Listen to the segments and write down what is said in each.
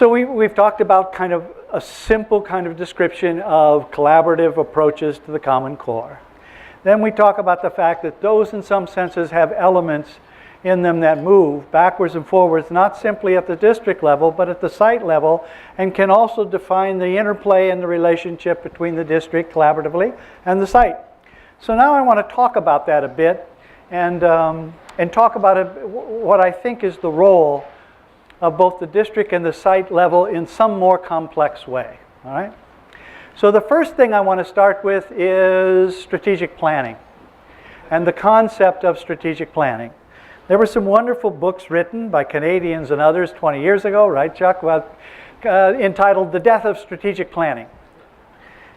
So we've talked about kind of a simple kind of description of collaborative approaches to the Common Core. Then we talk about the fact that those in some senses have elements in them that move backwards and forwards, not simply at the district level, but at the site level, and can also define the interplay and the relationship between the district collaboratively and the site. So now I want to talk about that a bit and talk about what I think is the role of both the district and the site level in some more complex way. All right? So the first thing I want to start with is strategic planning and the concept of strategic planning. There were some wonderful books written by Canadians and others 20 years ago, right, Chuck, entitled The Death of Strategic Planning.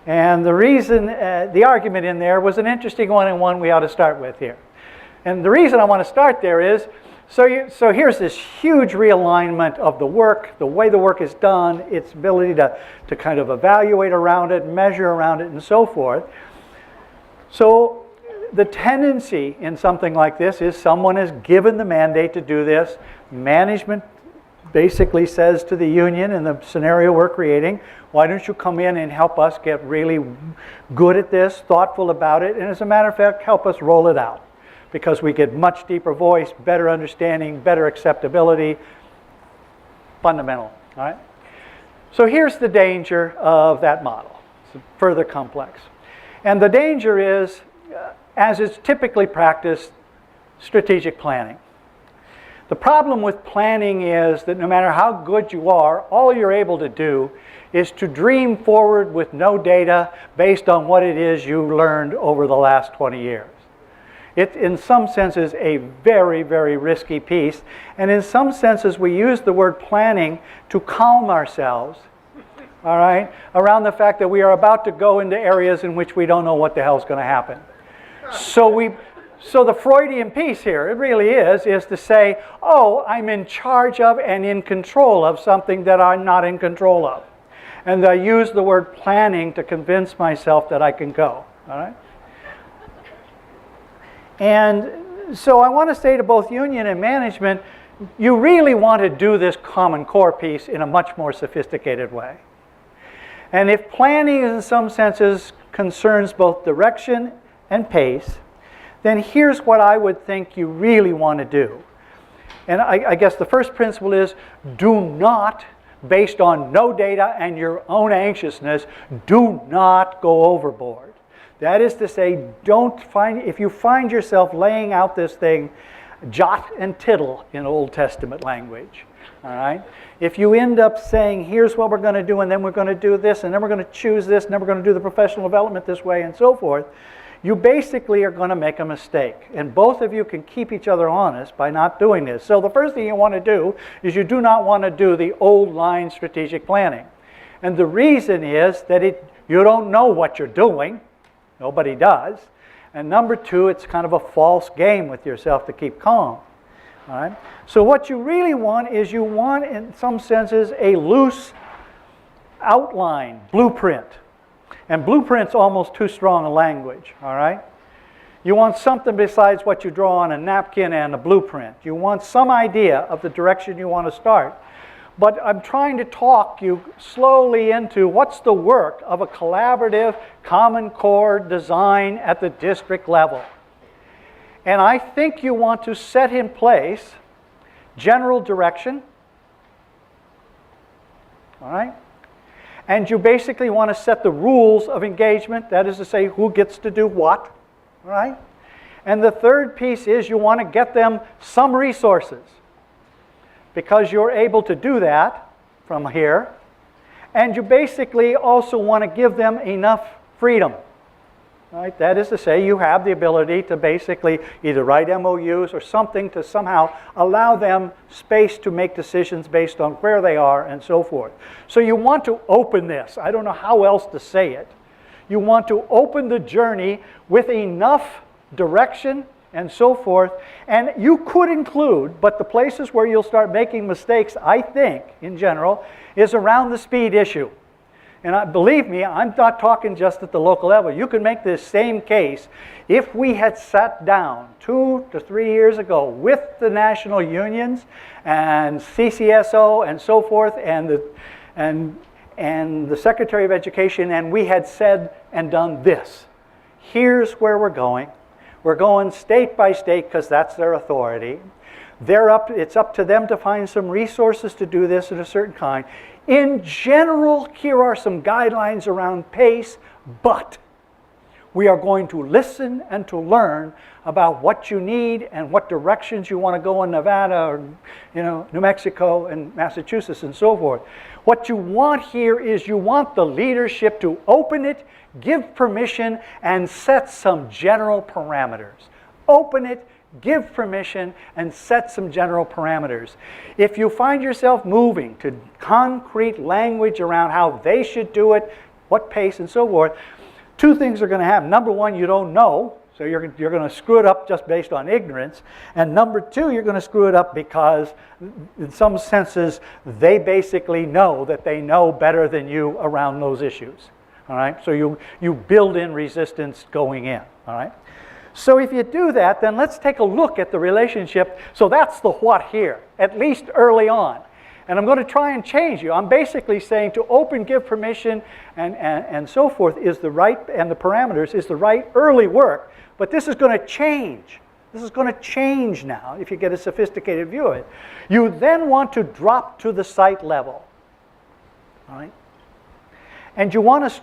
And the reason, the argument in there was an interesting one and one we ought to start with here. And the reason I want to start there is, so here's this huge realignment of the work, the way the work is done, its ability to kind of evaluate around it, measure around it, and so forth. So the tendency in something like this is someone is given the mandate to do this. Management basically says to the union in the scenario we're creating, why don't you come in and help us get really good at this, thoughtful about it, and as a matter of fact, help us roll it out. Because we get much deeper voice, better understanding, better acceptability, fundamental, all right? So here's the danger of that model. It's further complex. And the danger is, as is typically practiced, strategic planning. The problem with planning is that no matter how good you are, all you're able to do is to dream forward with no data based on what it is you learned over the last 20 years. It, in some senses, a very, very risky piece. And in some senses, we use the word planning to calm ourselves, all right, around the fact that we are about to go into areas in which we don't know what the hell's going to happen. So the Freudian piece here, it really is to say, oh, I'm in charge of and in control of something that I'm not in control of. And I use the word planning to convince myself that I can go, all right? And so I want to say to both union and management, you really want to do this Common Core piece in a much more sophisticated way. And if planning in some senses concerns both direction and pace, then here's what I would think you really want to do. And I guess the first principle is, do not, based on no data and your own anxiousness, do not go overboard. That is to say, if you find yourself laying out this thing jot and tittle in Old Testament language, all right? If you end up saying, here's what we're going to do, and then we're going to do this, and then we're going to choose this, and then we're going to do the professional development this way, and so forth, you basically are going to make a mistake. And both of you can keep each other honest by not doing this. So the first thing you want to do is you do not want to do the old line strategic planning. And the reason is that you don't know what you're doing. Nobody does. And number two, it's kind of a false game with yourself to keep calm. All right? So what you really want is you want, in some senses, a loose outline, blueprint. And blueprint's almost too strong a language. All right? You want something besides what you draw on a napkin and a blueprint. You want some idea of the direction you want to start. But I'm trying to talk you slowly into what's the work of a collaborative Common Core design at the district level. And I think you want to set in place general direction, all right? And you basically want to set the rules of engagement, that is to say, who gets to do what, all right? And the third piece is you want to get them some resources, because you're able to do that from here. And you basically also want to give them enough freedom. Right? That is to say, you have the ability to basically either write MOUs or something to somehow allow them space to make decisions based on where they are and so forth. So you want to open this. I don't know how else to say it. You want to open the journey with enough direction and so forth. And you could include, but the places where you'll start making mistakes, I think, in general, is around the speed issue. And believe me, I'm not talking just at the local level. You can make this same case if we had sat down 2 to 3 years ago with the national unions and CCSO and so forth and the Secretary of Education, and we had said and done this. Here's where we're going. We're going state by state because that's their authority. It's up to them to find some resources to do this in a certain kind. In general, here are some guidelines around pace, but we are going to listen and to learn about what you need and what directions you want to go in Nevada or New Mexico and Massachusetts and so forth. What you want here is you want the leadership to open it, give permission, and set some general parameters. Open it, give permission, and set some general parameters. If you find yourself moving to concrete language around how they should do it, what pace and so forth, two things are going to happen. Number one, you don't know, so you're going to screw it up just based on ignorance. And number two, you're going to screw it up because in some senses they basically know that they know better than you around those issues. All right? So you build in resistance going in. All right? So if you do that, then let's take a look at the relationship. So that's the what here, at least early on. And I'm going to try and change you. I'm basically saying to open, give permission, and so forth is the right, and the parameters is the right early work. But this is going to change. This is going to change now if you get a sophisticated view of it. You then want to drop to the site level. All right? And you want to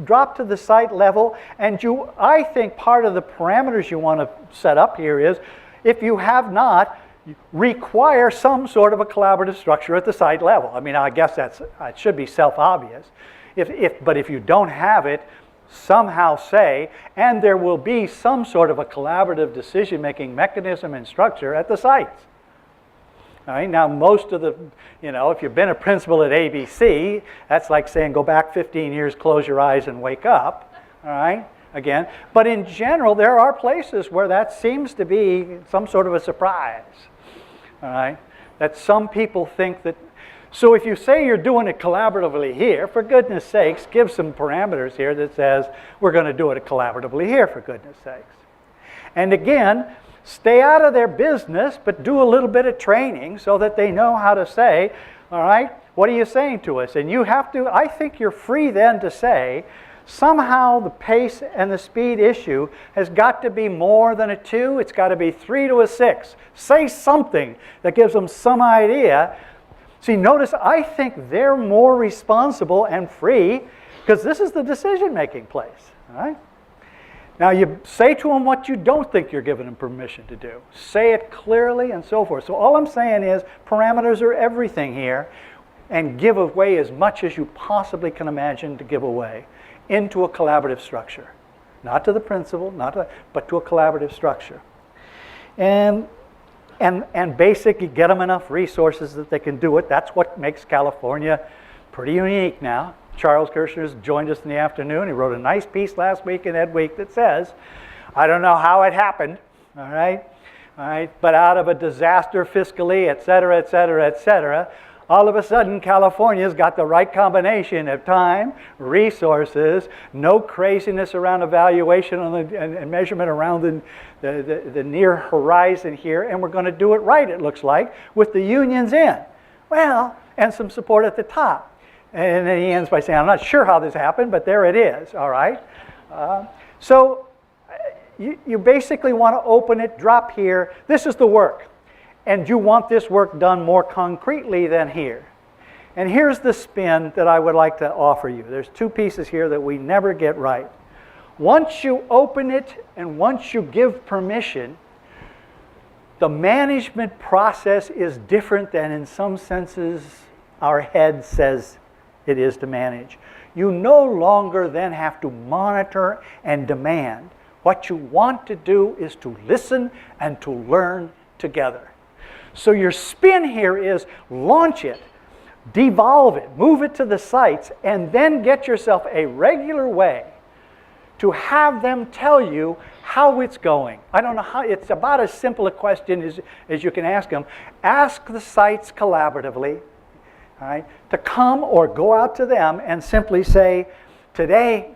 drop to the site level, and I think part of the parameters you want to set up here is, if you have not, require some sort of a collaborative structure at the site level. I mean, I guess it should be self-obvious. But if you don't have it, somehow say, and there will be some sort of a collaborative decision-making mechanism and structure at the sites. All right, now most of the, if you've been a principal at ABC, that's like saying go back 15 years, close your eyes and wake up, all right, again. But in general, there are places where that seems to be some sort of a surprise, all right, that some people think that. So if you say you're doing it collaboratively here, for goodness sakes, give some parameters here that says we're going to do it collaboratively here, for goodness sakes. And again, stay out of their business, but do a little bit of training so that they know how to say, all right, what are you saying to us? And you have to, I think you're free then to say, somehow the pace and the speed issue has got to be more than a 2. It's got to be 3 to a 6. Say something that gives them some idea. See, notice, I think they're more responsible and free because this is the decision-making place, all right? Now, you say to them what you don't think you're giving them permission to do. Say it clearly and so forth. So all I'm saying is parameters are everything here, and give away as much as you possibly can imagine to give away into a collaborative structure. Not to the principal, but to a collaborative structure. And basically get them enough resources that they can do it. That's what makes California pretty unique now. Charles Kirshner's joined us in the afternoon. He wrote a nice piece last week in Ed Week that says, I don't know how it happened, all right, but out of a disaster fiscally, et cetera, all of a sudden California's got the right combination of time, resources, no craziness around evaluation and measurement around the near horizon here, and we're going to do it right, it looks like, with the unions in. Well, and some support at the top. And then he ends by saying, I'm not sure how this happened, but there it is, all right? So you basically want to open it, drop here. This is the work. And you want this work done more concretely than here. And here's the spin that I would like to offer you. There's 2 pieces here that we never get right. Once you open it and once you give permission, the management process is different than in some senses our head says it is to manage. You no longer then have to monitor and demand. What you want to do is to listen and to learn together. So your spin here is launch it, devolve it, move it to the sites, and then get yourself a regular way to have them tell you how it's going. I don't know how, it's about as simple a question as you can ask them. Ask the sites collaboratively. all right, to come or go out to them and simply say, today,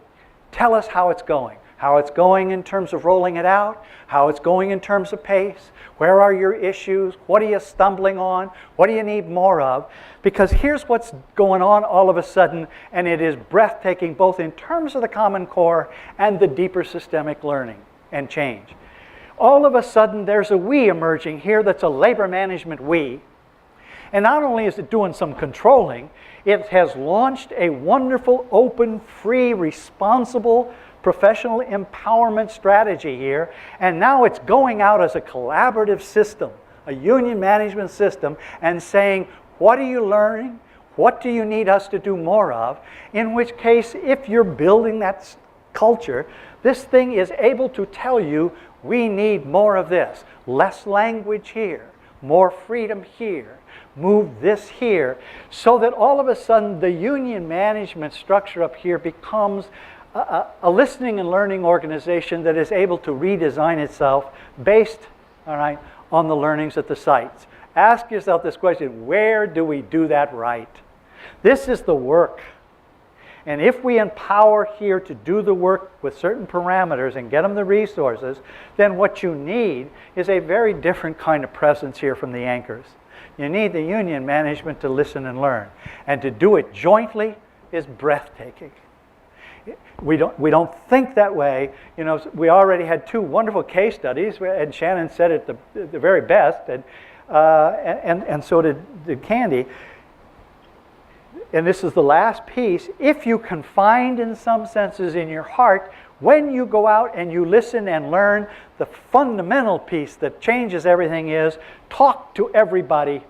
tell us how it's going. How it's going in terms of rolling it out, how it's going in terms of pace, where are your issues, what are you stumbling on, what do you need more of? Because here's what's going on all of a sudden, and it is breathtaking both in terms of the Common Core and the deeper systemic learning and change. All of a sudden there's a we emerging here that's a labor management we. And not only is it doing some controlling, it has launched a wonderful, open, free, responsible, professional empowerment strategy here, and now it's going out as a collaborative system, a union management system, and saying, what are you learning? What do you need us to do more of? In which case, if you're building that culture, this thing is able to tell you, we need more of this. Less language here, more freedom here, move this here, so that all of a sudden the union management structure up here becomes a listening and learning organization that is able to redesign itself based, all right, on the learnings at the sites. Ask yourself this question, where do we do that right? This is the work. And if we empower here to do the work with certain parameters and get them the resources, then what you need is a very different kind of presence here from the anchors. You need the union management to listen and learn. And to do it jointly is breathtaking. We don't think that way. You know, we already had 2 wonderful case studies, and Shannon said it the very best, and so did Candy. And this is the last piece. If you can find, in some senses, in your heart, when you go out and you listen and learn, the fundamental piece that changes everything is talk to everybody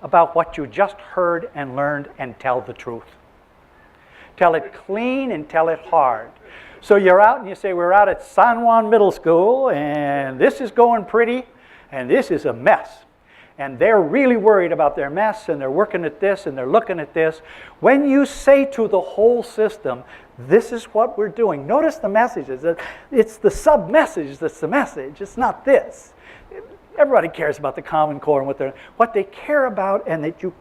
about what you just heard and learned and tell the truth. Tell it clean and tell it hard. So you're out and you say, we're out at San Juan Middle School and this is going pretty and this is a mess. And they're really worried about their mess and they're working at this and they're looking at this. When you say to the whole system, this is what we're doing. Notice the messages. It's the sub-message that's the message. It's not this. Everybody cares about the Common Core and what they care about, and that you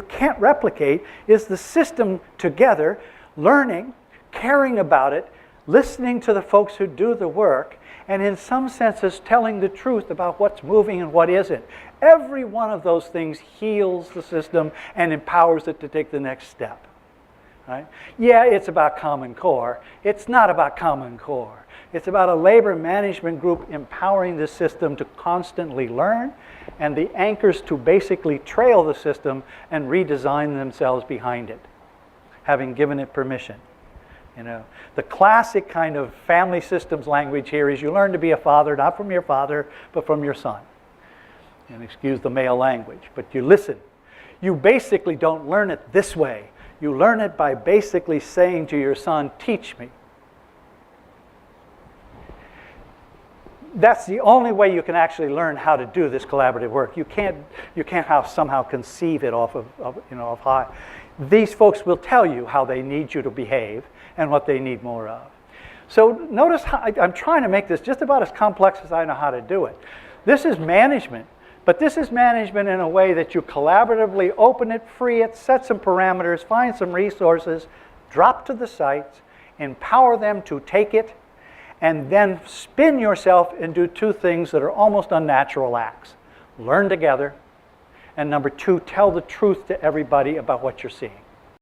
can't replicate, is the system together, learning, caring about it, listening to the folks who do the work, and in some senses telling the truth about what's moving and what isn't. Every one of those things heals the system and empowers it to take the next step. Right? Yeah, it's about Common Core. It's not about Common Core. It's about a labor management group empowering the system to constantly learn, and the anchors to basically trail the system and redesign themselves behind it, having given it permission. You know, the classic kind of family systems language here is you learn to be a father, not from your father, but from your son. And excuse the male language, but you listen. You basically don't learn it this way. You learn it by basically saying to your son, teach me. That's the only way you can actually learn how to do this collaborative work. You can't somehow conceive it off of high. These folks will tell you how they need you to behave and what they need more of. So notice how I'm trying to make this just about as complex as I know how to do it. This is management, but this is management in a way that you collaboratively open it, free it, set some parameters, find some resources, drop to the sites, empower them to take it, and then spin yourself and do 2 things that are almost unnatural acts. Learn together, and number 2, tell the truth to everybody about what you're seeing.